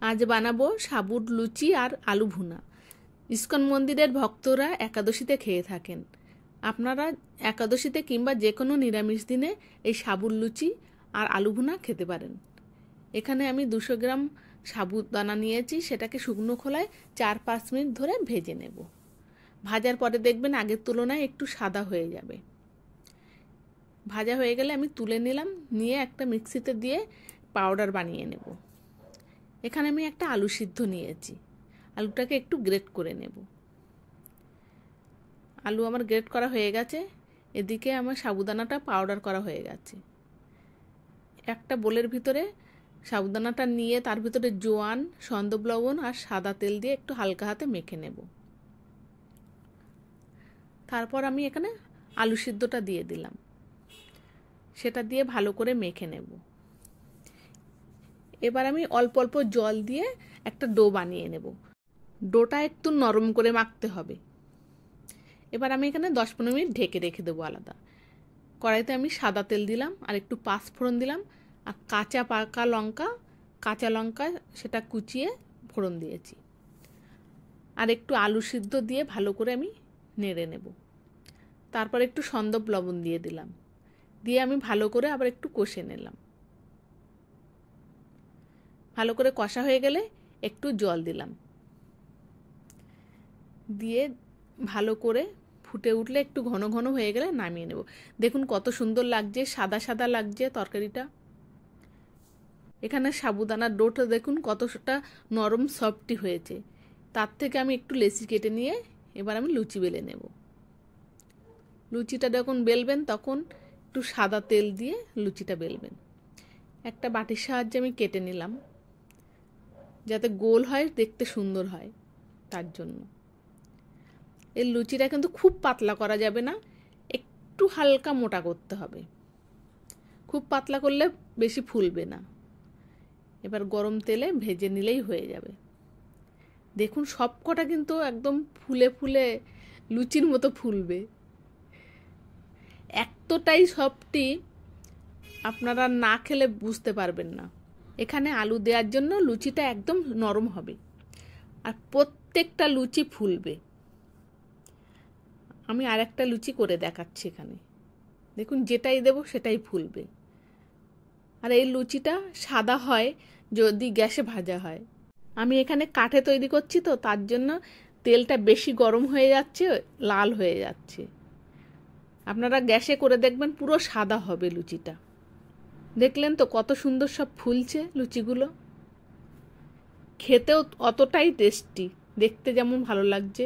আজ বানাবো সাবুর লুচি আর আলু ভুনা। ইস্কন মন্দিরের ভক্তরা একাদশীতে খেয়ে থাকেন। আপনারা একাদশীতে কিংবা যে কোনো নিরামিষ দিনে এই সাবুর লুচি আর আলু ভুনা খেতে পারেন। এখানে আমি 200 গ্রাম সাবুদানা নিয়েছি, সেটাকে শুকনো খোলায় 4-5 মিনিট ধরে ভেজে নেব। ভাজার পরে দেখবেন আগের তুলনায় একটু সাদা হয়ে যাবে। ভাজা হয়ে গেলে আমি তুলে নিলাম, নিয়ে একটা মিক্সিতে দিয়ে পাউডার বানিয়ে নেব। এখানে আমি একটা আলু সিদ্ধ নিয়েছি, আলুটাকে একটু গ্রেট করে নেব। আলু আমার গ্রেট করা হয়ে গেছে, এদিকে আমার সাবুদানাটা পাউডার করা হয়ে গেছে। একটা বোলের ভিতরে সাবুদানাটা নিয়ে তার ভিতরে জোয়ান, সন্দব লবণ আর সাদা তেল দিয়ে একটু হালকা হাতে মেখে নেব। তারপর আমি এখানে আলু সিদ্ধটা দিয়ে দিলাম, সেটা দিয়ে ভালো করে মেখে নেব। এবার আমি অল্প অল্প জল দিয়ে একটা ডো বানিয়ে নেব। ডোটা একটু নরম করে মাখতে হবে। এবার আমি এখানে 10-15 মিনিট ঢেকে রেখে দেবো আলাদা। কড়াইতে আমি সাদা তেল দিলাম আর একটু পাঁচফোড়ন দিলাম, আর কাঁচা লঙ্কা সেটা কুচিয়ে ফোড়ন দিয়েছি। আর একটু আলু সিদ্ধ দিয়ে ভালো করে আমি নেড়ে নেব। তারপর একটু সন্দব লবণ দিয়ে দিলাম, দিয়ে আমি ভালো করে আবার একটু কষে নিলাম। ভালো করে কষা হয়ে গেলে একটু জল দিলাম, দিয়ে ভালো করে ফুটে উঠলে একটু ঘন ঘন হয়ে গেলে নামিয়ে নেব। দেখুন কত সুন্দর লাগছে, সাদা সাদা লাগছে তরকারিটা। এখানে সাবুদানার ডোটা দেখুন কতটা নরম সফটই হয়েছে। তার থেকে আমি একটু লেচি কেটে নিয়ে এবার আমি লুচি বেলে নেব। লুচিটা যখন বেলবেন তখন একটু সাদা তেল দিয়ে লুচিটা বেলবেন। একটা বাটির সাহায্যে আমি কেটে নিলাম, যাতে গোল হয়, দেখতে সুন্দর হয় তার জন্য। এই লুচিটা কিন্তু খুব পাতলা করা যাবে না, একটু হালকা মোটা করতে হবে। খুব পাতলা করলে বেশি ফুলবে না। এবার গরম তেলে ভেজে নিলেই হয়ে যাবে। দেখুন সবকটা কিন্তু একদম ফুলে ফুলে লুচির মতো ফুলবে। এতটাই সফটি আপনারা না খেলে বুঝতে পারবেন না। এখানে আলু দেওয়ার জন্য লুচিটা একদম নরম হবে, আর প্রত্যেকটা লুচি ফুলবে। আমি আরেকটা লুচি করে দেখাচ্ছি। এখানে দেখুন যেটাই দেব সেটাই ফুলবে। আর এই লুচিটা সাদা হয় যদি গ্যাসে ভাজা হয়। আমি এখানে কাঠে তৈরি করছি তো তার জন্য তেলটা বেশি গরম হয়ে যাচ্ছে, লাল হয়ে যাচ্ছে। আপনারা গ্যাসে করে দেখবেন পুরো সাদা হবে লুচিটা। দেখলেন তো কত সুন্দর সব ফুলছে লুচিগুলো। খেতেও অতটাই টেস্টি, দেখতে যেমন ভালো লাগছে।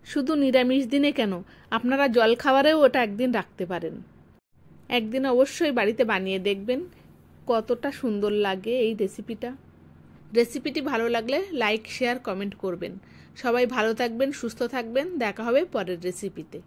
শুধু নিরামিষ দিনে কেন, আপনারা জলখাবারেও ওটা একদিন রাখতে পারেন। একদিন অবশ্যই বাড়িতে বানিয়ে দেখবেন কতটা সুন্দর লাগে এই রেসিপিটা। রেসিপিটি ভালো লাগলে লাইক, শেয়ার, কমেন্ট করবেন। সবাই ভালো থাকবেন, সুস্থ থাকবেন। দেখা হবে পরের রেসিপিতে।